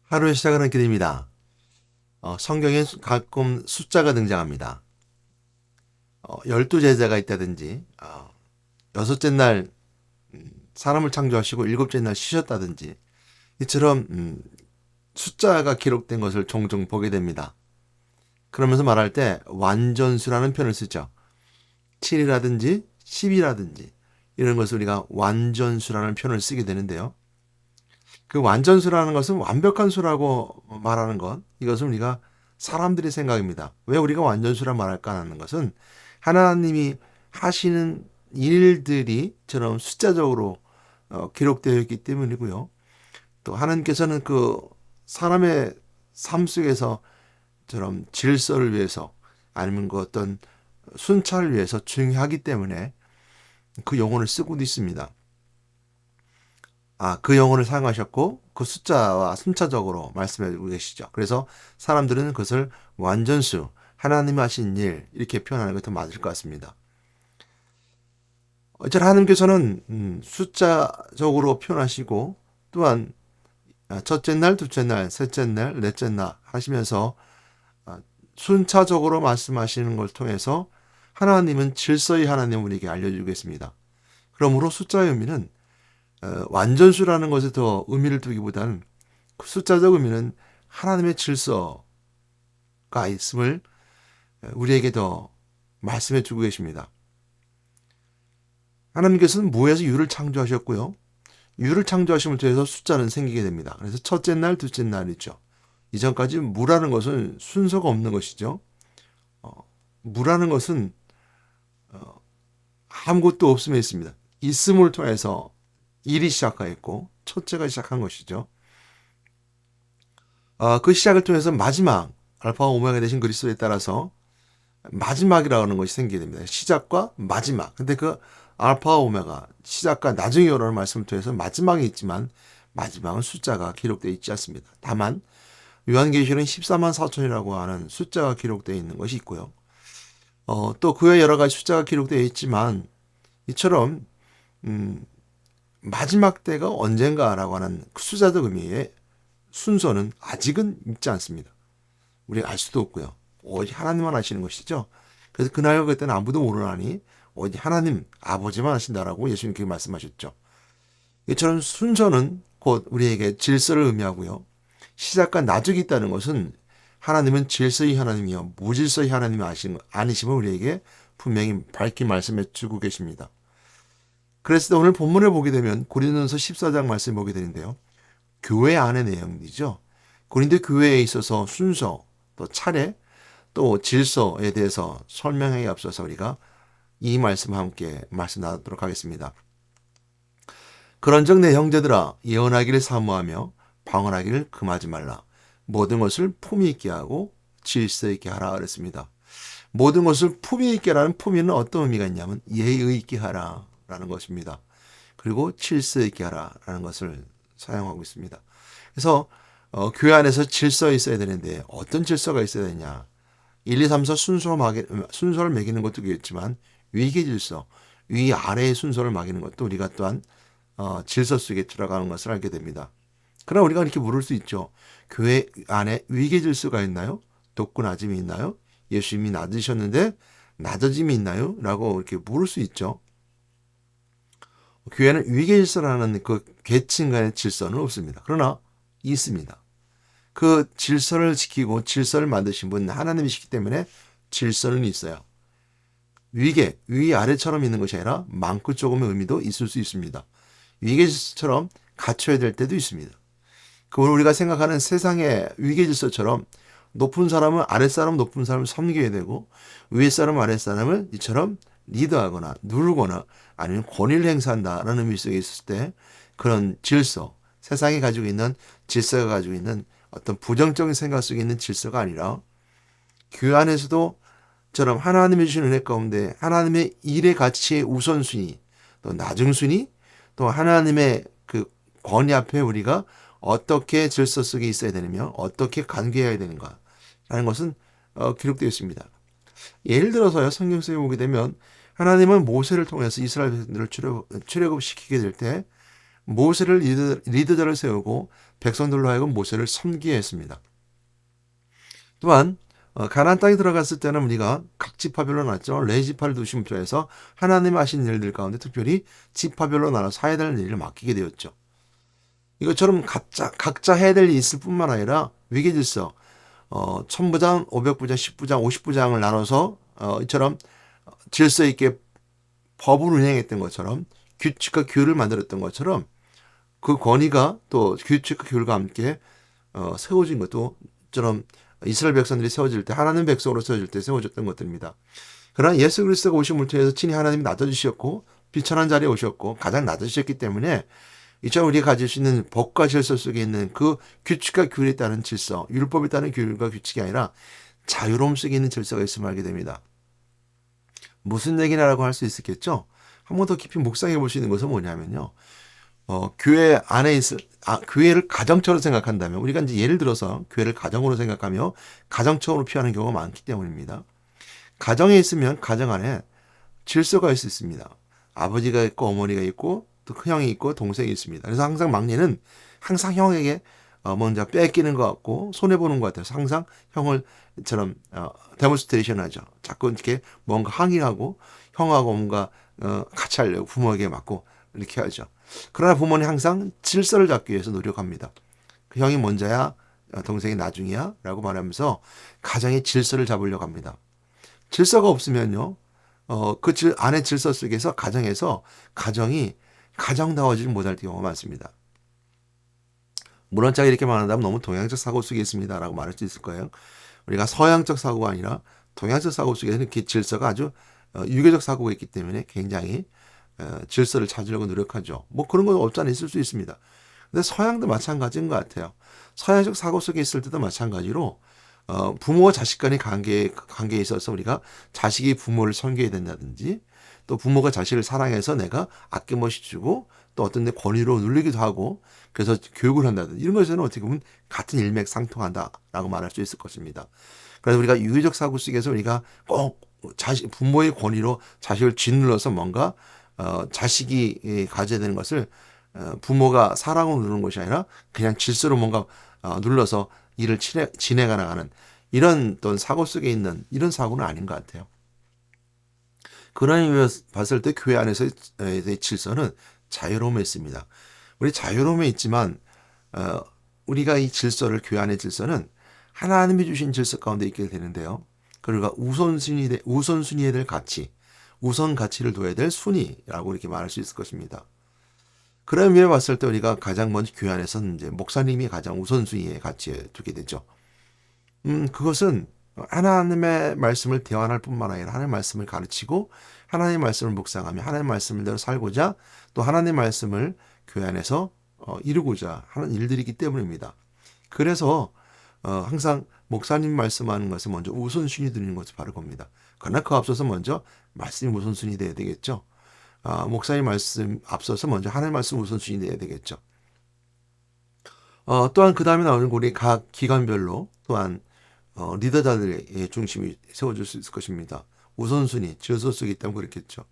하루의 시작은 이렇게 됩니다. 성경에 가끔 숫자가 등장합니다. 12제자가 있다든지, 여섯째 날 사람을 창조하시고 일곱째 날 쉬셨다든지, 이처럼 숫자가 기록된 것을 종종 보게 됩니다. 그러면서 말할 때 완전수라는 표현을 쓰죠. 7이라든지 10이라든지 이런 것을 우리가 완전수라는 표현을 쓰게 되는데요. 그 완전수라는 것은 완벽한 수라고 말하는 것, 이것은 우리가 사람들의 생각입니다. 왜 우리가 완전수라 말할까 하는 것은 하나님이 하시는 일들이 저런 숫자적으로 기록되어 있기 때문이고요. 또 하나님께서는 그 사람의 삶 속에서 저런 질서를 위해서 아니면 그 어떤 순찰을 위해서 중요하기 때문에 그 용어를 쓰고도 있습니다. 그 영혼을 사용하셨고 그 숫자와 순차적으로 말씀해 주고 계시죠. 그래서 사람들은 그것을 완전수, 하나님 하신 일 이렇게 표현하는 것이 더 맞을 것 같습니다. 어쨌든 하나님께서는 숫자적으로 표현하시고 또한 첫째 날, 둘째 날, 셋째 날, 넷째 날 하시면서 순차적으로 말씀하시는 걸 통해서 하나님은 질서의 하나님 우리에게 알려주겠습니다. 그러므로 숫자의 의미는 완전수라는 것에 더 의미를 두기보다는 그 숫자적 의미는 하나님의 질서가 있음을 우리에게 더 말씀해 주고 계십니다. 하나님께서는 무에서 유를 창조하셨고요. 유를 창조하심을 통해서 숫자는 생기게 됩니다. 그래서 첫째 날, 둘째 날이죠. 이전까지 무라는 것은 순서가 없는 것이죠. 무라는 것은 아무것도 없음에 있습니다. 있음을 통해서 일이 시작하였고 첫째가 시작한 것이죠. 그 시작을 통해서 마지막 알파와 오메가 되신 그리스도에 따라서 마지막이라고 하는 것이 생기게 됩니다. 시작과 마지막. 근데 그 알파와 오메가 시작과 나중에 오라는 말씀을 통해서 마지막이 있지만 마지막은 숫자가 기록되어 있지 않습니다. 다만 요한계시록은 14만 4천이라고 하는 숫자가 기록되어 있는 것이 있고요. 또 그 외 여러 가지 숫자가 기록되어 있지만 이처럼 마지막 때가 언젠가라고 하는 숫자적 의미의 순서는 아직은 있지 않습니다. 우리가 알 수도 없고요. 오직 하나님만 아시는 것이죠. 그래서 그날과 그때는 아무도 모르나니 오직 하나님 아버지만 하신다라고 예수님께 말씀하셨죠. 이처럼 순서는 곧 우리에게 질서를 의미하고요. 시작과 나중이 있다는 것은 하나님은 질서의 하나님이요 무질서의 하나님이 아니심을 우리에게 분명히 밝히 말씀해 주고 계십니다. 그래서 오늘 본문을 보게 되면 고린도전서 14장 말씀 보게 되는데요. 교회 안의 내용이죠. 고린도 교회에 있어서 순서, 또 차례, 또 질서에 대해서 설명하기에 앞서서 우리가 이 말씀과 함께 말씀 나누도록 하겠습니다. 그런즉 내 형제들아 예언하기를 사모하며 방언하기를 금하지 말라. 모든 것을 품위 있게 하고 질서 있게 하라 그랬습니다. 모든 것을 품위 있게라는 품위는 어떤 의미가 있냐면 예의 있게 하라라는 것입니다. 그리고 질서 있게 하라라는 것을 사용하고 있습니다. 그래서 교회 안에서 질서가 있어야 되는데 어떤 질서가 있어야 되냐. 1, 2, 3, 4 순서를 매기는 것도 있지만 위계 질서, 위 아래의 순서를 매기는 것도 우리가 또한 질서 속에 들어가는 것을 알게 됩니다. 그러나 우리가 이렇게 물을 수 있죠. 교회 안에 위계 질서가 있나요? 높고 낮음이 있나요? 예수님이 낮으셨는데 낮아짐이 있나요? 라고 이렇게 물을 수 있죠. 교회는 위계 질서라는 그 계층 간의 질서는 없습니다. 그러나 있습니다. 그 질서를 지키고 질서를 만드신 분 하나님이시기 때문에 질서는 있어요. 위계, 위아래처럼 있는 것이 아니라 많고 조금의 의미도 있을 수 있습니다. 위계 질서처럼 갖춰야 될 때도 있습니다. 그걸 우리가 생각하는 세상의 위계 질서처럼 높은 사람은 아랫사람 높은 사람을 섬겨야 되고 위에 사람 아랫사람을 이처럼 리드하거나 누르거나 아니면 권위를 행사한다라는 의미 속에 있을 때 그런 질서, 세상이 가지고 있는 질서가 가지고 있는 어떤 부정적인 생각 속에 있는 질서가 아니라 교회 안에서도 처럼 하나님의 주신 은혜 가운데 하나님의 일의 가치의 우선순위 또 나중순위 또 하나님의 그 권위 앞에 우리가 어떻게 질서 속에 있어야 되느며 어떻게 관계해야 되는가 라는 것은 기록되어 있습니다. 예를 들어서요 성경 속에 보게 되면 하나님은 모세를 통해서 이스라엘 백성들을 출애굽시키게 될 때 모세를 리더자를 세우고 백성들로 하여금 모세를 섬기게 했습니다. 또한 가나안 땅에 들어갔을 때는 우리가 각 지파별로 나눴죠. 레지파를 중심으로 해서 하나님이 하신 일들 가운데 특별히 지파별로 나눠서 해야 될 일을 맡기게 되었죠. 이것처럼 각자 해야 될 일이 있을 뿐만 아니라 위계질서 1000부장, 500부장, 10부장, 50부장을 나눠서 이처럼 질서 있게 법을 운행했던 것처럼 규칙과 규율을 만들었던 것처럼 그 권위가 또 규칙과 규율과 함께 세워진 것도 처럼 이스라엘 백성들이 세워질 때 하나님 백성으로 세워질 때 세워졌던 것들입니다. 그러나 예수 그리스도가 오심을 통해서 친히 하나님이 낮아지셨고 비천한 자리에 오셨고 가장 낮아지셨기 때문에 이처럼 우리가 가질 수 있는 법과 질서 속에 있는 그 규칙과 규율에 따른 질서, 율법에 따른 규율과 규칙이 아니라 자유로움 속에 있는 질서가 있음을 알게 됩니다. 무슨 얘기냐라고 할 수 있겠죠? 한 번 더 깊이 묵상해 볼 수 있는 것은 뭐냐면요. 교회 안에 교회를 가정처럼 생각한다면 우리가 이제 예를 들어서 교회를 가정으로 생각하며 가정처럼으로 피하는 경우가 많기 때문입니다. 가정에 있으면 가정 안에 질서가 있을 수 있습니다. 아버지가 있고 어머니가 있고 또 큰형이 있고 동생이 있습니다. 그래서 항상 막내는 항상 형에게 먼저 뺏기는 것 같고 손해보는 것 같아서 항상 형을처럼 데몬스트레이션 하죠. 자꾸 이렇게 뭔가 항의하고 형하고 뭔가 같이 하려고 부모에게 맞고 이렇게 하죠. 그러나 부모는 항상 질서를 잡기 위해서 노력합니다. 그 형이 먼저야 동생이 나중이야 라고 말하면서 가정의 질서를 잡으려고 합니다. 질서가 없으면요. 그 안의 질서 속에서 가정에서 가정이 가정다워지지 못할 경우가 많습니다. 물론 제가 이렇게 말한다면 너무 동양적 사고 속에 있습니다 라고 말할 수 있을 거예요. 우리가 서양적 사고가 아니라 동양적 사고 속에는 이렇게 질서가 아주 유교적 사고가 있기 때문에 굉장히 질서를 찾으려고 노력하죠. 뭐 그런 건 없지 않아 있을 수 있습니다. 근데 서양도 마찬가지인 것 같아요. 서양적 사고 속에 있을 때도 마찬가지로 부모와 자식 간의 관계에 있어서 우리가 자식이 부모를 섬겨야 된다든지 또 부모가 자식을 사랑해서 내가 아낌없이 주고 또 어떤 데 권위로 누리기도 하고 그래서 교육을 한다든지 이런 것에는 어떻게 보면 같은 일맥상통한다라고 말할 수 있을 것입니다. 그래서 우리가 유교적 사고 속에서 우리가 꼭 부모의 권위로 자식을 짓눌러서 뭔가 자식이 가져야 되는 것을 부모가 사랑으로 누르는 것이 아니라 그냥 질서로 뭔가 눌러서 일을 진행해 나가는 이런 어떤 사고 속에 있는 이런 사고는 아닌 것 같아요. 그런 의미에서 봤을 때 교회 안에서의 질서는 자유로움에 있습니다. 우리 자유로움에 있지만 우리가 이 질서를 교회 안의 질서는 하나님이 주신 질서 가운데 있게 되는데요. 그러니까 우선순위에 될 가치, 우선 가치를 둬야 될 순위라고 이렇게 말할 수 있을 것입니다. 그런 의미에 봤을 때 우리가 가장 먼저 교회 안에서는 이제 목사님이 가장 우선순위에 가치에 두게 되죠. 그것은 하나님의 말씀을 대환할 뿐만 아니라 하나님의 말씀을 가르치고 하나님의 말씀을 묵상하며 하나님의 말씀대로 살고자 또 하나님의 말씀을 교회 안에서 이루고자 하는 일들이기 때문입니다. 그래서 항상 목사님 말씀하는 것을 먼저 우선순위 드리는 것이 바로 겁니다. 그러나 그 앞서서 먼저 말씀이 우선순위 돼야 되겠죠. 목사님 말씀 앞서서 먼저 하나님 말씀 우선순위 돼야 되겠죠. 또한 그 다음에 나오는 우리 각 기관별로 또한 리더자들의 중심이 세워질 수 있을 것입니다. 우선순위, 질서 속에 있다면 그렇겠죠.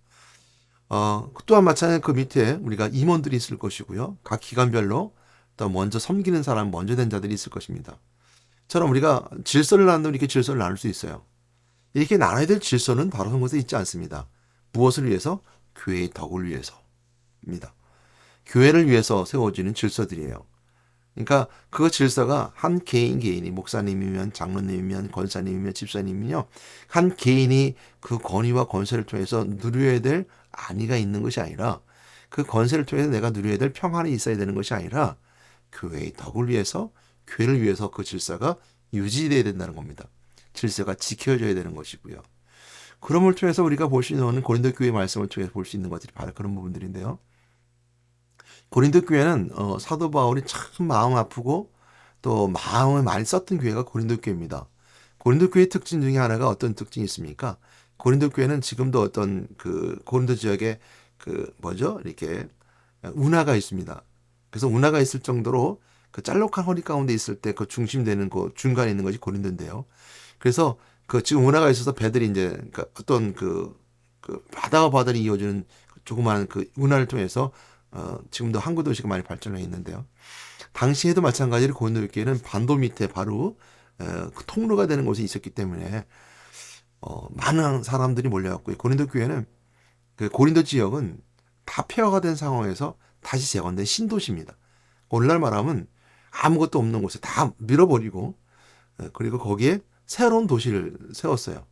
또한 마찬가지로 그 밑에 우리가 임원들이 있을 것이고요. 각 기관별로 또 먼저 섬기는 사람, 먼저 된 자들이 있을 것입니다. 처럼 우리가 질서를 나눈다면 이렇게 질서를 나눌 수 있어요. 이렇게 나눠야 될 질서는 바로 한 곳에 있지 않습니다. 무엇을 위해서? 교회의 덕을 위해서입니다. 교회를 위해서 세워지는 질서들이에요. 그러니까 그 질서가 한 개인이 목사님이면 장로님이면 권사님이면 집사님이며 한 개인이 그 권위와 권세를 통해서 누려야 될 안위가 있는 것이 아니라 그 권세를 통해서 내가 누려야 될 평안이 있어야 되는 것이 아니라 교회의 덕을 위해서 교회를 위해서 그 질서가 유지되어야 된다는 겁니다. 질서가 지켜져야 되는 것이고요. 그럼을 통해서 우리가 볼 수 있는 고린도 교회 말씀을 통해서 볼 수 있는 것들이 바로 그런 부분들인데요. 고린도 교회는 사도 바울이 참 마음 아프고 또 마음을 많이 썼던 교회가 고린도 교회입니다. 고린도 교회의 특징 중에 하나가 어떤 특징이 있습니까? 고린도 교회는 지금도 어떤 그 고린도 지역에 이렇게 운하가 있습니다. 그래서 운하가 있을 정도로 그 짤록한 허리 가운데 있을 때 그 중심되는 그 중간에 있는 것이 고린도인데요. 그래서 그 지금 운하가 있어서 배들이 이제 어떤 그 바다와 바다를 이어주는 조그마한 그 운하를 통해서 지금도 항구 도시가 많이 발전해 있는데요. 당시에도 마찬가지로 고린도 교회는 반도 밑에 바로 그 통로가 되는 곳에 있었기 때문에 많은 사람들이 몰려왔고요. 고린도 교회는 그 고린도 지역은 다 폐허가 된 상황에서 다시 재건된 신도시입니다. 오늘날 말하면 아무것도 없는 곳에 다 밀어버리고 그리고 거기에 새로운 도시를 세웠어요.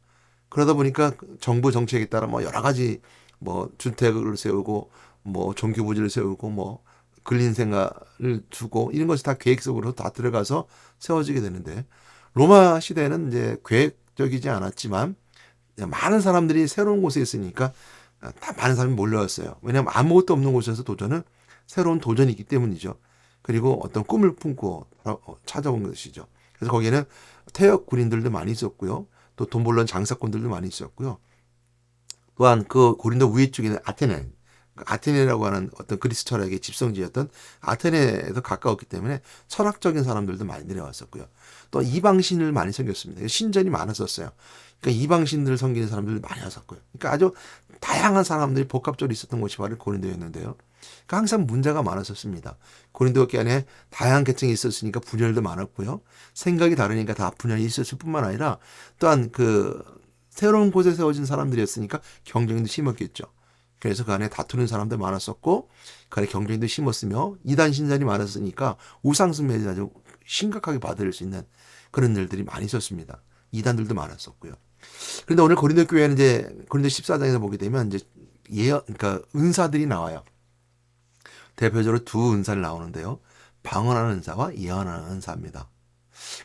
그러다 보니까 정부 정책에 따라 뭐 여러 가지 뭐 주택을 세우고 뭐 종교 부지를 세우고 뭐 근린 생활을 두고 이런 것이 다 계획 속으로 다 들어가서 세워지게 되는데 로마 시대는 이제 계획적이지 않았지만 많은 사람들이 새로운 곳에 있으니까 다 많은 사람이 몰려왔어요. 왜냐하면 아무것도 없는 곳에서 도전은 새로운 도전이기 때문이죠. 그리고 어떤 꿈을 품고 찾아온 것이죠. 그래서 거기에는 태역 군인들도 많이 있었고요. 또 돈 벌는 장사꾼들도 많이 있었고요. 또한 그 고린도 위에 쪽에는 아테네, 아테네라고 하는 어떤 그리스 철학의 집성지였던 아테네에도 가까웠기 때문에 철학적인 사람들도 많이 내려왔었고요. 또 이방신을 많이 섬겼습니다. 신전이 많았었어요. 그러니까 이방신들을 섬기는 사람들도 많이 왔었고요. 그러니까 아주 다양한 사람들이 복합적으로 있었던 곳이 바로 고린도였는데요. 그러니까 항상 문제가 많았었습니다. 고린도 교회 안에 다양한 계층이 있었으니까 분열도 많았고요. 생각이 다르니까 다 분열이 있었을 뿐만 아니라 또한 그 새로운 곳에 세워진 사람들이었으니까 경쟁도 심했겠죠. 그래서 그 안에 다투는 사람도 많았었고 그 안에 경쟁도 심었으며 이단 신전이 많았으니까 우상숭배를 아주 심각하게 받을 수 있는 그런 일들이 많이 있었습니다. 이단들도 많았었고요. 그런데 오늘 고린도 교회는 이제 고린도 14장에서 보게 되면 이제 그러니까 은사들이 나와요. 대표적으로 두 은사를 나오는데요. 방언하는 은사와 예언하는 은사입니다.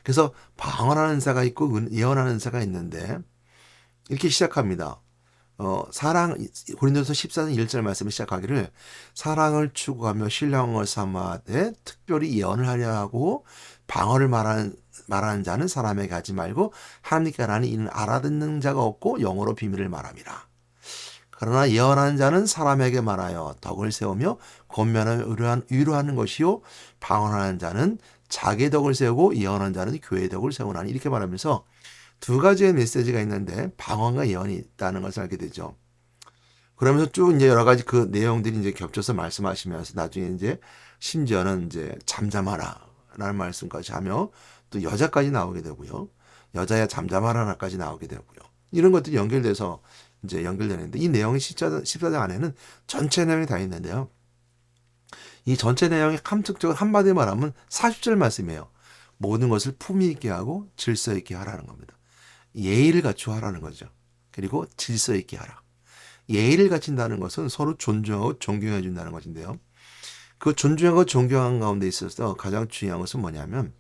그래서 방언하는 은사가 있고 예언하는 은사가 있는데 이렇게 시작합니다. 고린도서 14장 1절 말씀을 시작하기를 사랑을 추구하며 신령을 삼아되 특별히 예언을 하려 하고 방언을 말하는 자는 사람에게 하지 말고 하나님께 하라니 이는 알아듣는 자가 없고 영어로 비밀을 말함이라. 그러나 예언하는 자는 사람에게 말하여 덕을 세우며 권면하여 위로하는 것이요 방언하는 자는 자기의 덕을 세우고 예언하는 자는 교회의 덕을 세우나니 이렇게 말하면서 두 가지의 메시지가 있는데 방언과 예언이 있다는 것을 알게 되죠. 그러면서 쭉 이제 여러 가지 그 내용들이 이제 겹쳐서 말씀하시면서 나중에 이제 심지어는 이제 잠잠하라 라는 말씀까지 하며 또 여자까지 나오게 되고요. 여자야 잠잠하라까지 나오게 되고요. 이런 것들이 연결돼서 이제 연결되는데 이 내용이 14장 안에는 전체 내용이 다 있는데요. 이 전체 내용이 함축적으로 한마디로 말하면 40절 말씀이에요. 모든 것을 품위 있게 하고 질서 있게 하라는 겁니다. 예의를 갖추어 하라는 거죠. 그리고 질서 있게 하라. 예의를 갖춘다는 것은 서로 존중하고 존경해 준다는 것인데요. 그 존중하고 존경한 가운데 있어서 가장 중요한 것은 뭐냐면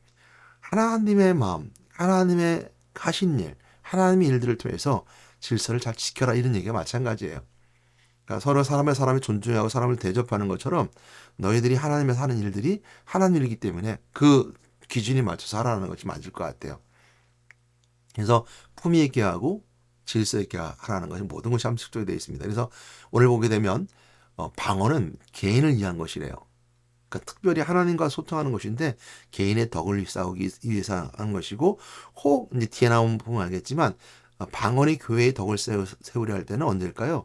하나님의 마음, 하나님의 하신 일, 하나님의 일들을 통해서 질서를 잘 지켜라 이런 얘기가 마찬가지예요. 그러니까 서로 사람을 존중하고 사람을 대접하는 것처럼 너희들이 하나님의 하는 일들이 하나님 일이기 때문에 그 기준에 맞춰서 하라는 것이 맞을 것 같아요. 그래서 품위 있게 하고 질서 있게 하라는 것이 모든 것이 함축적으로 되어 있습니다. 그래서 오늘 보게 되면 방언은 개인을 위한 것이래요. 그러니까 특별히 하나님과 소통하는 것인데 개인의 덕을 쌓기 위해서 하는 것이고 혹 이제 뒤에 나오면 보면 알겠지만 방언이 교회의 덕을 세우려 할 때는 언제일까요?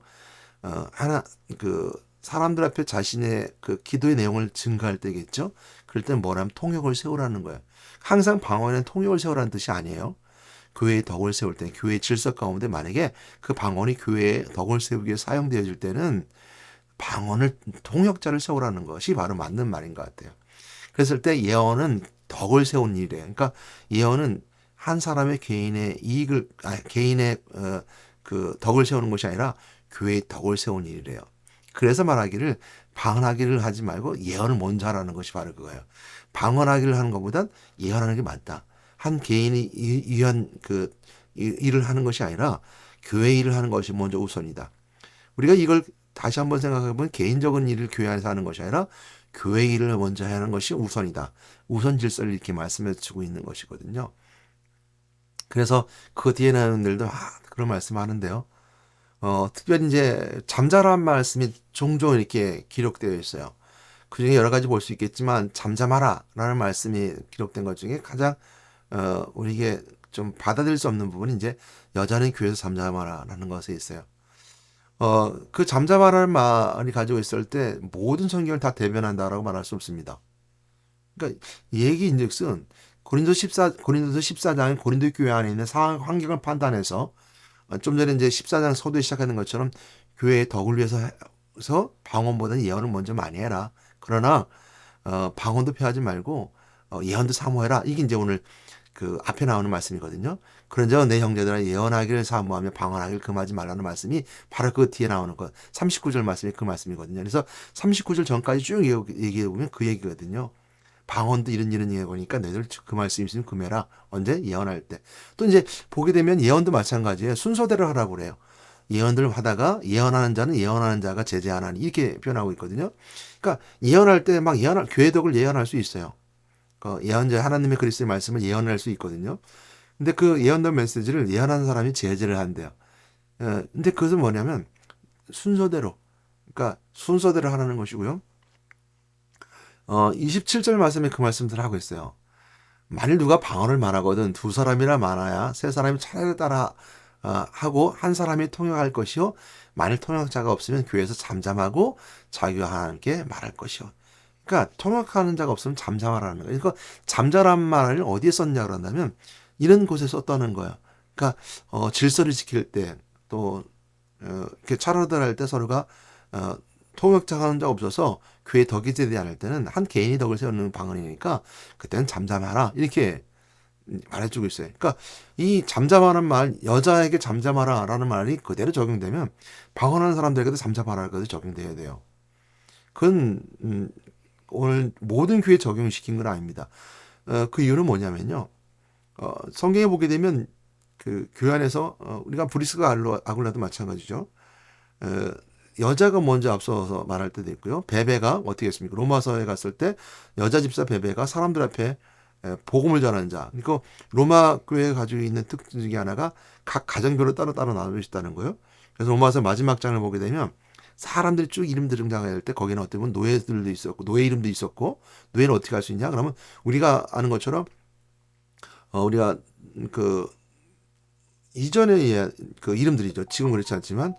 사람들 앞에 자신의 그 기도의 내용을 증가할 때겠죠. 그럴 때는 뭐라면 통역을 세우라는 거예요. 항상 방언에는 통역을 세우라는 뜻이 아니에요. 교회의 덕을 세울 때, 교회의 질서 가운데 만약에 그 방언이 교회의 덕을 세우기 위해 사용되어질 때는 방언을 통역자를 세우라는 것이 바로 맞는 말인 것 같아요. 그랬을 때 예언은 덕을 세운 일이에요. 그러니까 예언은 한 사람의 개인의 그 덕을 세우는 것이 아니라 교회의 덕을 세운 일이래요. 그래서 말하기를 방언하기를 하지 말고 예언을 먼저 하라는 것이 바로 그거예요. 방언하기를 하는 것보단 예언하는 게 맞다. 한 개인이 위한 그 일을 하는 것이 아니라 교회 일을 하는 것이 먼저 우선이다. 우리가 이걸 다시 한번 생각해보면 개인적인 일을 교회 안에서 하는 것이 아니라 교회 일을 먼저 해야 하는 것이 우선이다. 우선 질서를 이렇게 말씀해 주고 있는 것이거든요. 그래서 그 뒤에 나오는 분들도 그런 말씀하는데요. 특별히 이제 잠자라는 말씀이 종종 이렇게 기록되어 있어요. 그 중에 여러 가지 볼 수 있겠지만 잠잠하라 라는 말씀이 기록된 것 중에 가장 우리에게 좀 받아들일 수 없는 부분이 이제 여자는 교회에서 잠잠하라 라는 것에 있어요. 그 잠잠하라는 말이 가지고 있을 때 모든 성경을 다 대변한다라고 말할 수 없습니다. 그러니까 얘기인즉슨 고린도서 14장은 고린도 교회 안에 있는 상황 환경을 판단해서 좀 전에 이제 14장 서두에 시작하는 것처럼 교회의 덕을 위해서 방언보다는 예언을 먼저 많이 해라. 그러나 방언도 펴하지 말고 예언도 사모해라. 이게 이제 오늘 그 앞에 나오는 말씀이거든요. 그런저 내 형제들아 예언하기를 사모하며 방언하기를 금하지 말라는 말씀이 바로 그 뒤에 나오는 것. 39절 말씀이 그 말씀이거든요. 그래서 39절 전까지 쭉 얘기해 보면 그 얘기거든요. 방언도 이런 얘기 보니까 너희들 그 말씀 있으면 금해라. 언제? 예언할 때. 또 이제 보게 되면 예언도 마찬가지예요. 순서대로 하라고 그래요. 예언들을 하다가 예언하는 자는 예언하는 자가 제재하나니 이렇게 표현하고 있거든요. 그러니까 예언할 때 막 교회 덕을 예언할 수 있어요. 예언자 하나님의 그리스도의 말씀을 예언할 수 있거든요. 근데 그 예언된 메시지를 예언하는 사람이 제재를 한대요. 근데 그것은 뭐냐면 순서대로, 그러니까 순서대로 하라는 것이고요. 27절 말씀에 그 말씀들을 하고 있어요. 만일 누가 방언을 말하거든 두 사람이나 많아야 세 사람이 차례를 따라 하고 한 사람이 통역할 것이요. 만일 통역자가 없으면 교회에서 잠잠하고 자기와 함께 말할 것이요. 그러니까 통역하는 자가 없으면 잠잠하라는 거예요. 그러니까 잠잠한 말을 어디에 썼냐 그런다면 이런 곳에 썼다는 거예요. 그러니까 질서를 지킬 때 또 이렇게 차례들 할 때 서로가 통역자가 하는 자 없어서 교회 덕이 되지 않을 때는 한 개인이 덕을 세우는 방언이니까 그때는 잠잠하라 이렇게 말해주고 있어요. 그러니까 이 잠잠하는 말, 여자에게 잠잠하라라는 말이 그대로 적용되면 방언하는 사람들에게도 잠잠하라는 것도 적용돼야 돼요. 그건 오늘 모든 교회에 적용시킨 건 아닙니다. 그 이유는 뭐냐면요. 성경에 보게 되면 그 교회 안에서 우리가 브리스가 아굴라도 마찬가지죠. 여자가 먼저 앞서서 말할 때도 있고요. 베베가 어떻게 했습니까? 로마서에 갔을 때 여자 집사 베베가 사람들 앞에 복음을 전하는 자. 그러니까 로마 교회가 가지고 있는 특징 중에 하나가 각 가정별로 따로 나눠져 있다는 거예요. 그래서 로마서 마지막 장을 보게 되면 사람들이 쭉 이름들 등장할 때 거기는 어떻게 보면 노예들도 있었고 노예 이름도 있었고 노예는 어떻게 할 수 있냐? 그러면 우리가 아는 것처럼 우리가 그 이전의 그 이름들이죠. 지금 그렇지 않지만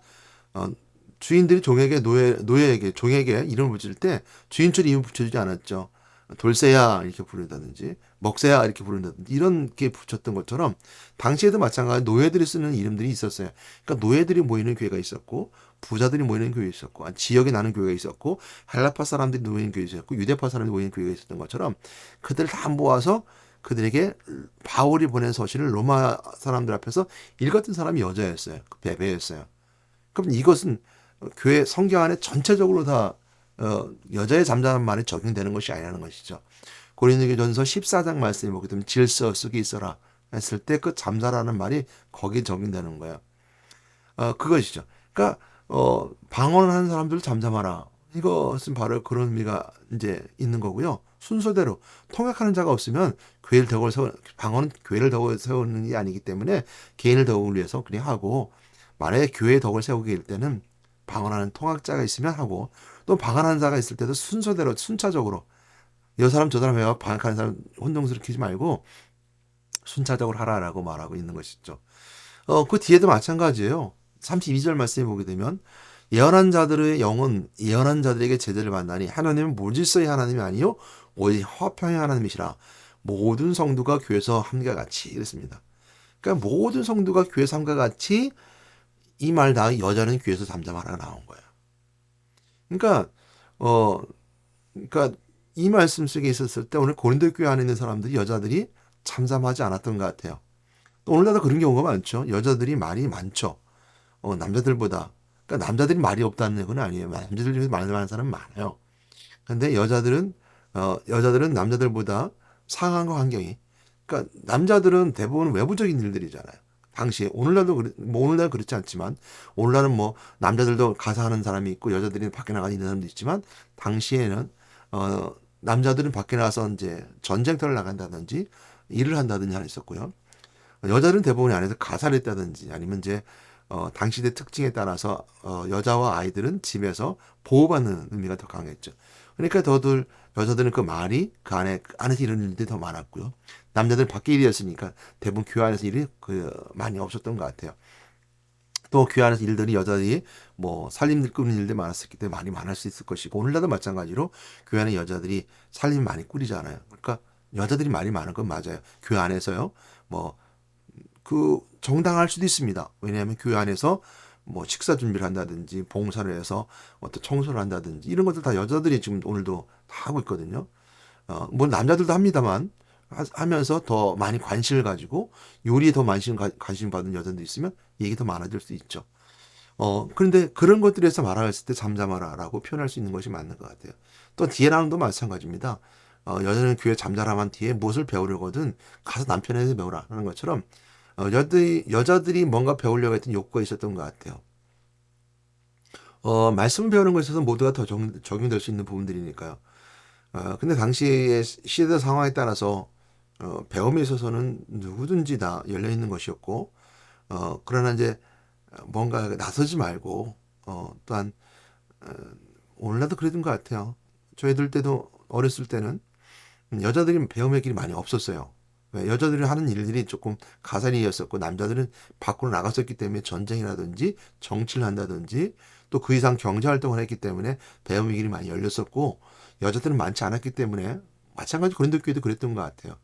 주인들이 노예에게 종에게 이름을 붙일 때 주인처럼 이름 붙여주지 않았죠. 돌쇠야 이렇게 부른다든지 먹새야 이렇게 부른다든지 이런 게 붙였던 것처럼 당시에도 마찬가지 노예들이 쓰는 이름들이 있었어요. 그러니까 노예들이 모이는 교회가 있었고 부자들이 모이는 교회 있었고 지역에 나는 교회가 있었고 헬라파 사람들이 모이는 교회 있었고 유대파 사람들이 모이는 교회가 있었던 것처럼 그들을 다 모아서 그들에게 바울이 보낸 서신을 로마 사람들 앞에서 읽었던 사람이 여자였어요. 베베였어요. 그럼 이것은 교회 성경 안에 전체적으로 다 여자의 잠잠한 말이 적용되는 것이 아니라는 것이죠. 고린도전서 14장 말씀이 보게 되면 질서 속에 있어라 했을 때 그 잠자라는 말이 거기에 적용되는 거예요. 그것이죠. 그러니까 방언을 하는 사람들 잠잠하라. 이것은 바로 그런 의미가 이제 있는 거고요. 순서대로 통역하는 자가 없으면 방언은 교회를 덕을 세우는 게 아니기 때문에 개인을 덕을 위해서 그냥 하고 만약에 교회의 덕을 세우게 될 때는 방언하는 통역자가 있으면 하고 또 방언하는 자가 있을 때도 순서대로 순차적으로 이 사람 저 사람 해가 방언하는 사람 혼동스럽히지 말고 순차적으로 하라라고 말하고 있는 것이죠. 그 뒤에도 마찬가지예요. 32절 말씀에 보게 되면 예언한 자들의 영은 예언한 자들에게 제재를 받나니 하나님은 무질서의 하나님이 아니요 오직 화평의 하나님이시라. 모든 성도가 교회에서 함과 같이 이랬습니다. 그러니까 모든 성도가 교회에서 함과 같이 이 말 다 여자는 교회에서 잠잠하라가 나온 거예요. 그러니까 이 말씀 속에 있었을 때 오늘 고린도 교회 안에 있는 사람들이 여자들이 잠잠하지 않았던 것 같아요. 또 오늘날도 그런 경우가 많죠. 여자들이 말이 많죠. 남자들보다. 그러니까 남자들이 말이 없다는 건 아니에요. 남자들 중에 말 많은 사람은 많아요. 근데 여자들은 남자들보다 상황과 환경이. 그러니까 남자들은 대부분 외부적인 일들이잖아요. 당시에 오늘날도 오늘날 그렇지 않지만 오늘날은 뭐 남자들도 가사하는 사람이 있고 여자들이 밖에 나가 있는 사람도 있지만 당시에는 남자들은 밖에 나가서 이제 전쟁터를 나간다든지 일을 한다든지 했었고요. 여자들은 대부분 안에서 가사를 했다든지 아니면 이제 당시대 특징에 따라서 여자와 아이들은 집에서 보호받는 의미가 더 강했죠. 그러니까 여자들은 그 말이 그 안에서 이런 일들이 더 많았고요. 남자들 밖에 일이었으니까 대부분 교회 안에서 일이 많이 없었던 것 같아요. 또 교회 안에서 일들이 여자들이 뭐 살림들 꾸리는 일들이 많았었기 때문에 많이 많을 수 있을 것이고, 오늘날도 마찬가지로 교회 안에 여자들이 살림 많이 꾸리잖아요. 그러니까 여자들이 많이 많은 건 맞아요. 교회 안에서요. 뭐 그 정당할 수도 있습니다. 왜냐하면 교회 안에서 뭐 식사 준비를 한다든지 봉사를 해서 어떤 청소를 한다든지 이런 것들 다 여자들이 지금 오늘도 다 하고 있거든요. 뭐 남자들도 합니다만 하면서 더 많이 관심을 가지고 요리에 더 관심 받는 여자도 있으면 얘기 더 많아질 수 있죠. 그런데 그런 것들에서 말하였을 때 잠잠하라라고 표현할 수 있는 것이 맞는 것 같아요. 또 뒤에 나오는도 마찬가지입니다. 여자는 교회 잠잠하면 뒤에 무엇을 배우려거든 가서 남편에게 배우라 하는 것처럼 여자들이 뭔가 배우려고 했던 욕구가 있었던 것 같아요. 말씀을 배우는 것에 있어서 모두가 더 적용될 수 있는 부분들이니까요. 근데 당시의 시대 상황에 따라서 배움에 있어서는 누구든지 다 열려 있는 것이었고, 그러나 이제 뭔가 나서지 말고, 또한 오늘날도 그랬던 것 같아요. 저희들 때도 어렸을 때는 여자들이 배움의 길이 많이 없었어요. 왜? 여자들이 하는 일들이 조금 가산이었었고 남자들은 밖으로 나갔었기 때문에 전쟁이라든지 정치를 한다든지 또 그 이상 경제활동을 했기 때문에 배움의 길이 많이 열렸었고, 여자들은 많지 않았기 때문에 마찬가지 고린도 교회도 그랬던 것 같아요.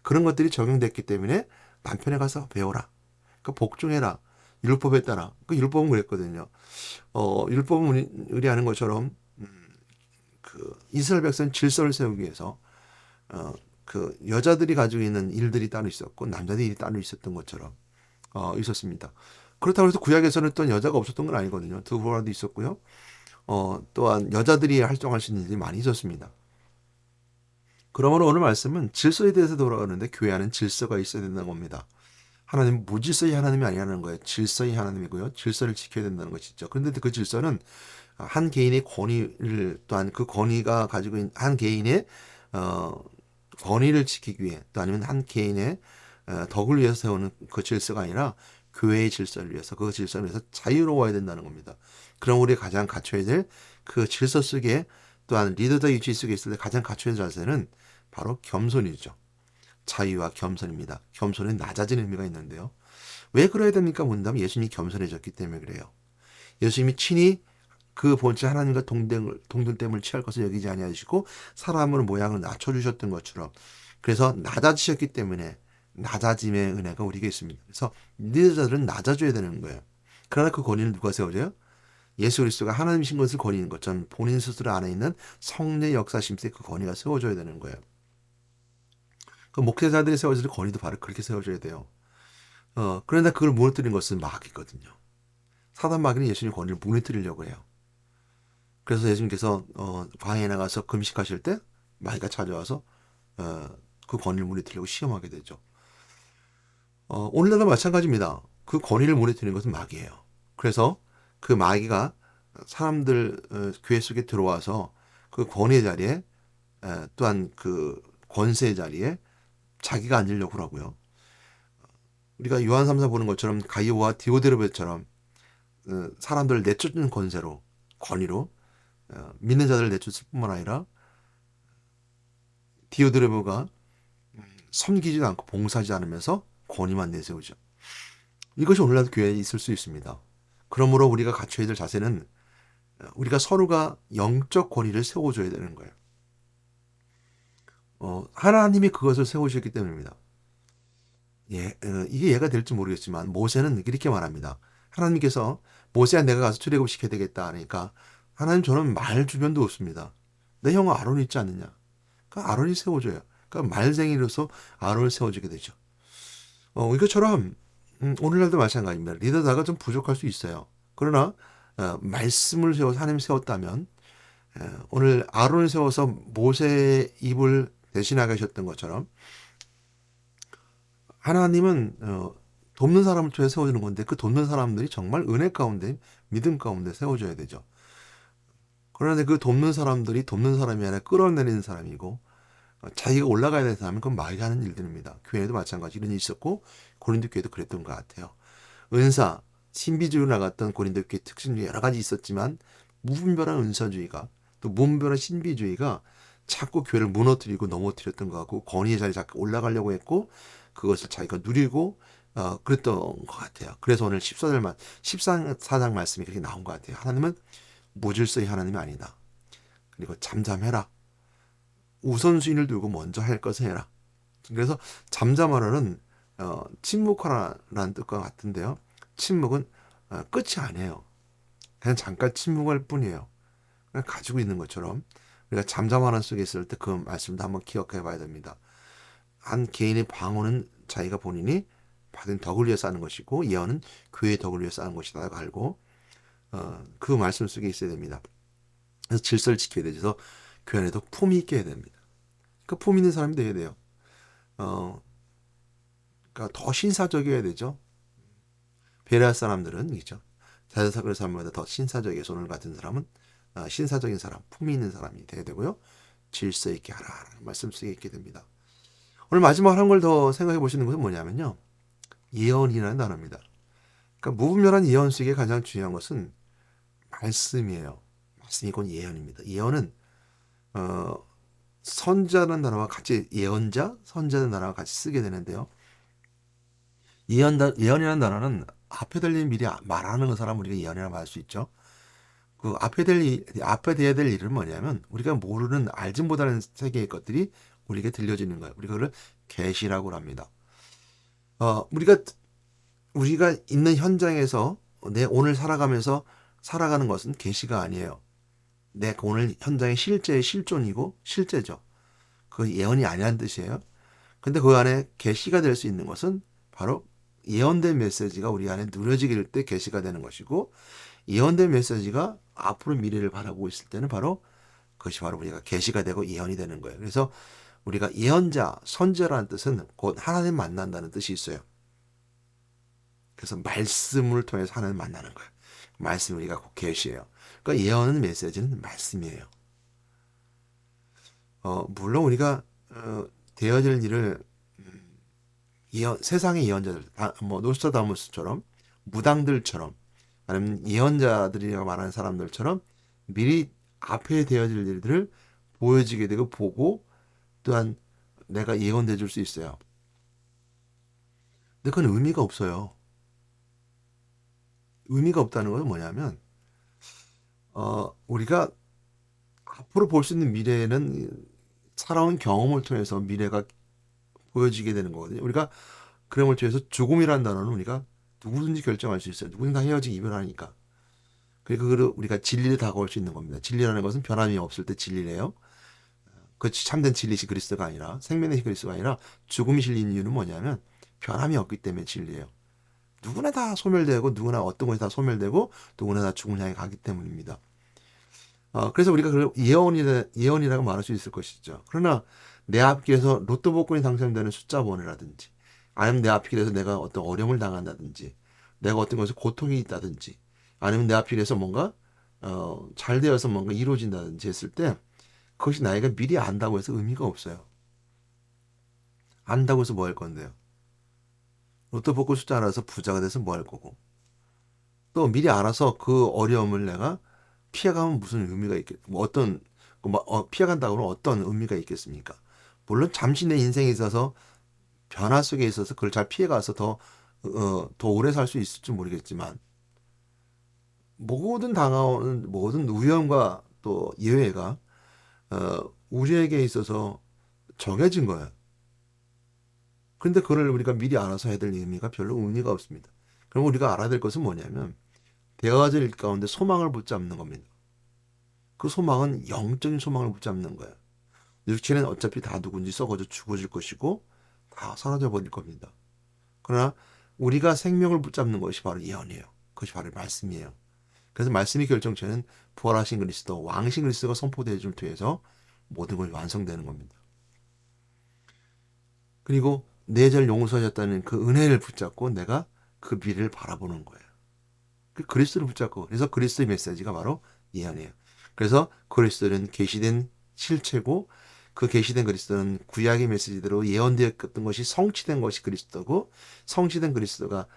그런 것들이 적용됐기 때문에 남편에 가서 배워라. 그 복종해라. 율법에 따라. 그 율법은 그랬거든요. 율법은 의뢰하는 것처럼 그 이스라엘 백성 질서를 세우기 위해서 그 여자들이 가지고 있는 일들이 따로 있었고 남자들이 따로 있었던 것처럼 있었습니다. 그렇다고 해서 구약에서는 또 여자가 없었던 건 아니거든요. 드보라도 있었고요. 또한 여자들이 활동할 수 있는 일이 많이 있었습니다. 그러므로 오늘 말씀은 질서에 대해서 돌아가는데 교회 안은 질서가 있어야 된다는 겁니다. 하나님은 무질서의 하나님이 아니라는 거예요. 질서의 하나님이고요. 질서를 지켜야 된다는 것이죠. 그런데 그 질서는 한 개인의 권위를, 또한 그 권위가 가지고 있는 한 개인의 권위를 지키기 위해, 또 아니면 한 개인의 덕을 위해서 세우는 그 질서가 아니라 교회의 질서를 위해서, 그 질서를 위해서 자유로워야 된다는 겁니다. 그럼 우리가 가장 갖춰야 될 그 질서 속에, 또한 리더자 위치 속에 있을 때 가장 갖춰야 될 자세는 바로 겸손이죠. 자유와 겸손입니다. 겸손은 낮아지는 의미가 있는데요. 왜 그래야 됩니까? 문다면 예수님이 겸손해졌기 때문에 그래요. 예수님이 친히 그 본체 하나님과 동등됨을 취할 것을 여기지 아니하시고 사람으로 모양을 낮춰주셨던 것처럼, 그래서 낮아지셨기 때문에 낮아짐의 은혜가 우리에게 있습니다. 그래서 리더자들은 낮아져야 되는 거예요. 그러나 그 권위를 누가 세워줘요? 예수 그리스도가 하나님이신 것을 권위인 것처럼 본인 스스로 안에 있는 성령의 역사심에 그 권위가 세워줘야 되는 거예요. 그 목회자들이 세워질 권위도 바로 그렇게 세워줘야 돼요. 그런데 그걸 무너뜨린 것은 마귀거든요. 사단 마귀는 예수님 권위를 무너뜨리려고 해요. 그래서 예수님께서 광야에 나가서 금식하실 때 마귀가 찾아와서 그 권위를 무너뜨리려고 시험하게 되죠. 오늘날도 마찬가지입니다. 그 권위를 무너뜨리는 것은 마귀예요. 그래서 그 마귀가 사람들 교회 속에 들어와서 그 권위의 자리에, 또한 그 권세의 자리에 자기가 앉으려고 하고요. 우리가 요한 3서 보는 것처럼 가이오와 디오드레베처럼 사람들을 내쫓는 권위로 믿는 자들을 내쫓을 뿐만 아니라 디오드레베가 섬기지도 않고 봉사하지 않으면서 권위만 내세우죠. 이것이 오늘날 교회에 있을 수 있습니다. 그러므로 우리가 갖춰야 될 자세는 우리가 서로가 영적 권위를 세워줘야 되는 거예요. 하나님이 그것을 세우셨기 때문입니다. 이게 이해가 될지 모르겠지만 모세는 이렇게 말합니다. 하나님께서 모세야 내가 가서 출애굽시켜야 되겠다 하니까 하나님 저는 말 주변도 없습니다. 내 형 아론이 있지 않느냐. 그러니까 아론이 세워줘요. 그러니까 말쟁이로서 아론을 세워주게 되죠. 이것처럼 오늘날도 마찬가지입니다. 리더다가 좀 부족할 수 있어요. 그러나 말씀을 세워서 하나님 세웠다면 오늘 아론을 세워서 모세의 입을 대신하게 하셨던 것처럼 하나님은 돕는 사람을 통해 세워주는 건데 그 돕는 사람들이 정말 은혜 가운데 믿음 가운데 세워줘야 되죠. 그런데 그 돕는 사람들이 돕는 사람이 아니라 끌어내리는 사람이고 자기가 올라가야 되는 사람은 그건 마귀가 하는 일들입니다. 교회에도 마찬가지 이런 일이 있었고 고린도 교회도 그랬던 것 같아요. 은사, 신비주의로 나갔던 고린도 교회 특징 중에 여러 가지 있었지만 무분별한 은사주의가 또 무분별한 신비주의가 자꾸 교회를 무너뜨리고 넘어뜨렸던 것 같고 권위의 자리에 자꾸 올라가려고 했고 그것을 자기가 누리고 그랬던 것 같아요. 그래서 오늘 14장 말씀이 그렇게 나온 것 같아요. 하나님은 무질서의 하나님이 아니다. 그리고 잠잠해라. 우선순위를 두고 먼저 할 것을 해라. 그래서 잠잠하라는 침묵하라는 뜻과 같은데요. 침묵은 끝이 아니에요. 그냥 잠깐 침묵할 뿐이에요. 그냥 가지고 있는 것처럼 우리가 잠잠하는 속에 있을 때 그 말씀도 한번 기억해 봐야 됩니다. 한 개인의 방언은 자기가 본인이 받은 덕을 위해서 하는 것이고 예언은 교회의 덕을 위해서 하는 것이다라고 알고 그 말씀 속에 있어야 됩니다. 그래서 질서를 지켜야 되죠. 그래서 교회 안에도 품이 있게 해야 됩니다. 그 품 있는 사람이 되어야 돼요. 그러니까 더 신사적이어야 되죠. 베레아 사람들은 있죠. 대사그의 사람보다 더 신사적이게 손을 같은 사람은 신사적인 사람, 품이 있는 사람이 돼야 되고요. 질서 있게 하라 말씀 속에 있게 됩니다. 오늘 마지막 한 걸 더 생각해 보시는 것은 뭐냐면요. 예언이라는 단어입니다. 그러니까 무분별한 예언 속에 가장 중요한 것은 말씀이에요. 말씀이 곧 예언입니다. 예언은 선자라는 단어와 같이 예언자, 선자라는 단어와 같이 쓰게 되는데요. 예언이라는 단어는 앞에 될 일 미리 말하는 사람 우리가 예언이라고 말 수 있죠. 그 앞에 돼야 될 일은 뭐냐면 우리가 모르는 알지 못하는 세계의 것들이 우리에게 들려지는 거예요. 우리가 그걸 계시라고 합니다. 우리가 있는 현장에서 내 오늘 살아가면서 살아가는 것은 계시가 아니에요. 내 오늘 현장의 실제의 실존이고 실제죠. 그 예언이 아니라는 뜻이에요. 근데 그 안에 계시가 될 수 있는 것은 바로 예언된 메시지가 우리 안에 누려지게 될 때 계시가 되는 것이고 예언된 메시지가 앞으로 미래를 바라보고 있을 때는 바로 그것이 바로 우리가 계시가 되고 예언이 되는 거예요. 그래서 우리가 예언자, 선자라는 뜻은 곧 하나님 만난다는 뜻이 있어요. 그래서 말씀을 통해서 하나님 만나는 거예요. 말씀이 우리가 곧 계시예요. 그러니까 예언은 메시지는 말씀이에요. 물론 우리가 되어질 일을 세상의 예언자들, 뭐 노스트라다무스처럼 무당들처럼 아니면 예언자들이라고 말하는 사람들처럼 미리 앞에 되어질 일들을 보여지게 되고 보고 또한 내가 예언돼 줄 수 있어요. 근데 그건 의미가 없어요. 의미가 없다는 것은 뭐냐면 우리가 앞으로 볼 수 있는 미래에는 살아온 경험을 통해서 미래가 보여지게 되는 거거든요. 우리가 그런 걸 통해서 죽음이라는 단어는 우리가 누구든지 결정할 수 있어요. 누구든 다 헤어지고 이별하니까. 그리고 우리가 진리를 다가올 수 있는 겁니다. 진리라는 것은 변함이 없을 때 진리래요. 그 참된 진리시 그리스도가 아니라 생명의 그리스도가 아니라 죽음이 실린 이유는 뭐냐면 변함이 없기 때문에 진리예요. 누구나 다 소멸되고 누구나 어떤 것이 다 소멸되고 누구나 다 죽음을 향해 가기 때문입니다. 그래서 우리가 그걸 예언이라고 말할 수 있을 것이죠. 그러나 내 앞길에서 로또 복권이 당첨되는 숫자 번호라든지 아니면 내 앞길에서 내가 어떤 어려움을 당한다든지 내가 어떤 것에 고통이 있다든지 아니면 내 앞길에서 뭔가 잘 되어서 뭔가 이루어진다든지 했을 때 그것이 나이가 미리 안다고 해서 의미가 없어요. 안다고 해서 뭐 할 건데요. 로또 복권 숫자 알아서 부자가 돼서 뭐 할 거고 또 미리 알아서 그 어려움을 내가 피해가면 무슨 의미가 뭐 피해간다고 하면 어떤 의미가 있겠습니까? 물론 잠시 내 인생에 있어서 변화 속에 있어서 그걸 잘 피해가서 더 오래 살 수 있을지 모르겠지만 모든 위험과 또 예외가 우리에게 있어서 정해진 거예요. 그런데 그걸 우리가 미리 알아서 해야 될 의미가 별로 의미가 없습니다. 그럼 우리가 알아야 될 것은 뭐냐면 되어질 일 가운데 소망을 붙잡는 겁니다. 그 소망은 영적인 소망을 붙잡는 거예요. 육체는 어차피 다 누군지 썩어져 죽어질 것이고 다 사라져 버릴 겁니다. 그러나 우리가 생명을 붙잡는 것이 바로 예언이에요. 그것이 바로 말씀이에요. 그래서 말씀이 결정체는 부활하신 그리스도, 왕신 그리스도가 선포되어 줌을 통해서 모든 것이 완성되는 겁니다. 그리고 내 죄를 용서하셨다는 그 은혜를 붙잡고 내가 그 미래를 바라보는 거예요. 그 그리스도를 붙잡고 그래서 그리스도의 메시지가 바로 예언이에요. 그래서 그리스도는 계시된 실체고 그 계시된 그리스도는 구약의 메시지대로 예언되었던 것이 성취된 것이 그리스도고 성취된 그리스도가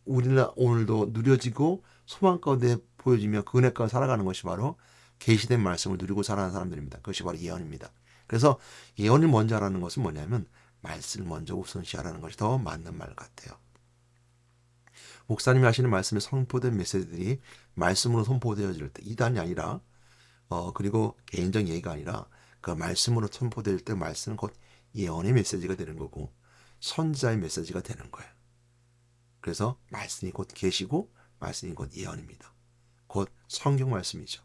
우리나 오늘도 누려지고 소망 가운데 보여지며 그 은혜 가운데 살아가는 것이 바로 계시된 말씀을 누리고 살아가는 사람들입니다. 그것이 바로 예언입니다. 그래서 예언을 먼저 하라는 것은 뭐냐면 말씀을 먼저 우선시하라는 것이 더 맞는 말 같아요. 목사님이 하시는 말씀에 선포된 메시지들이 말씀으로 선포되어질 때 이단이 아니라 그리고 개인적 얘기가 아니라 그 말씀으로 선포될 때 말씀은 곧 예언의 메시지가 되는 거고 선지자의 메시지가 되는 거예요. 그래서 말씀이 곧 계시고 말씀이 곧 예언입니다. 곧 성경 말씀이죠.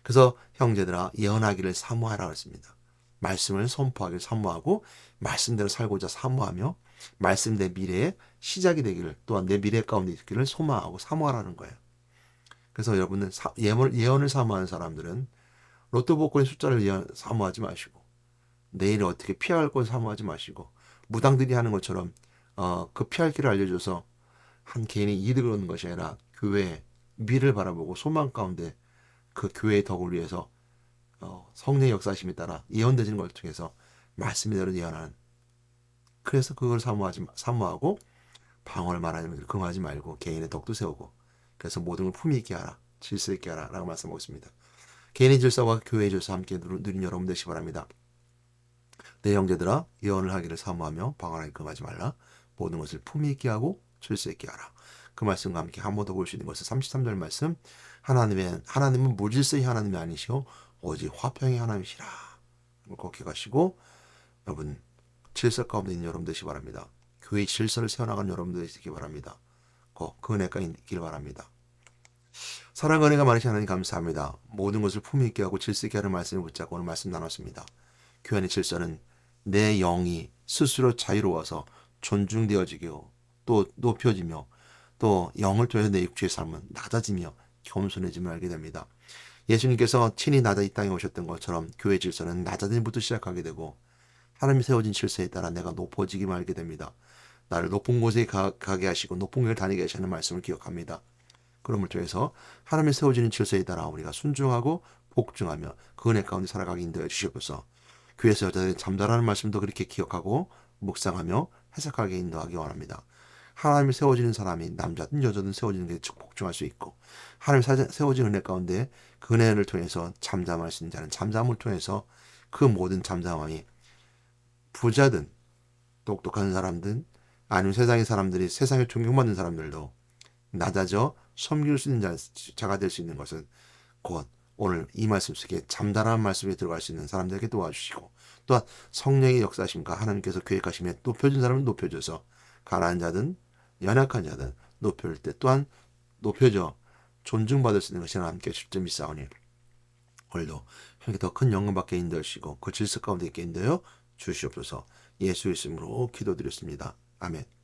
그래서 형제들아 예언하기를 사모하라 했습니다. 말씀을 선포하기를 사모하고 말씀대로 살고자 사모하며 말씀 내 미래의 시작이 되기를 또한 내 미래 가운데 있기를 소망하고 사모하라는 거예요. 그래서 여러분은 예언을 사모하는 사람들은 로또 복권의 숫자를 사모하지 마시고 내일을 어떻게 피할 걸 사모하지 마시고 무당들이 하는 것처럼 그 피할 길을 알려줘서 한 개인의 이득을 얻는 것이 아니라 교회의 미래를 바라보고 소망 가운데 그 교회의 덕을 위해서 성령의 역사심에 따라 예언되는 걸 통해서 말씀대로 예언하는 그래서 그걸 사모하고 방언을 말하는 것을 긍하지 말고 개인의 덕도 세우고 그래서 모든 걸 품위 있게 하라 질서 있게 하라 라고 말씀하고 있습니다. 개인의 질서와 교회의 질서 함께 누린 여러분 되시기 바랍니다. 내 형제들아 예언을 하기를 사모하며 방언하기 금하지 말라 모든 것을 품위 있게 하고 질서 있게 하라. 그 말씀과 함께 한 번 더 볼 수 있는 것은 33절 말씀 하나님은 무질서의 하나님이 아니시오 오직 화평의 하나님이시라. 꼭 기억하시고 여러분 질서 가운데 있는 여러분 되시기 바랍니다. 교회의 질서를 세워나가는 여러분들 되시기 바랍니다. 그 은혜가 있길 바랍니다. 사랑과 은혜가 많으신 하나님 감사합니다. 모든 것을 품위 있게 하고 질서 있게 하는 말씀을 붙잡고 오늘 말씀 나눴습니다. 교회 안의 질서는 내 영이 스스로 자유로워서 존중되어지고 또 높여지며 또 영을 통해서 내 육체의 삶은 낮아지며 겸손해짐을 알게 됩니다. 예수님께서 친히 낮아 이 땅에 오셨던 것처럼 교회 질서는 낮아짐부터 시작하게 되고 하나님이 세워진 질서에 따라 내가 높아지기만 알게 됩니다. 나를 높은 곳에 가게 하시고 높은 길을 다니게 하시는 말씀을 기억합니다. 그럼을 통해서 하나님이 세워지는 질서에 따라 우리가 순종하고 복종하며 그 은혜 가운데 살아가게 인도해 주시옵소서. 교회에서 여자들이 잠자라는 말씀도 그렇게 기억하고 묵상하며 해석하게 인도하기 원합니다. 하나님이 세워지는 사람이 남자든 여자든 세워지는 게 복종할 수 있고 하나님이 세워진 은혜 가운데 그 은혜를 통해서 잠잠할 수 있는 자는 잠잠을 통해서 그 모든 잠잠함이 부자든 똑똑한 사람든 아니면 세상의 사람들이 세상에 존경받는 사람들도 낮아져 섬길 수 있는 자가 될 수 있는 것은 곧 오늘 이 말씀 속에 잠잠한 말씀에 들어갈 수 있는 사람들에게 도와주시고 또한 성령의 역사심과 하나님께서 계획하시며 높여준 사람은 높여줘서 가난한 자든 연약한 자든 높여줄 때 또한 높여져 존중받을 수 있는 것이 하나님께 쉽게 믿사오니 오늘도 형께 더 큰 영광 받게 인도해 주시고 그 질서 가운데 있게 인도하여 주시옵소서. 예수의 이름으로 기도드렸습니다. 아멘.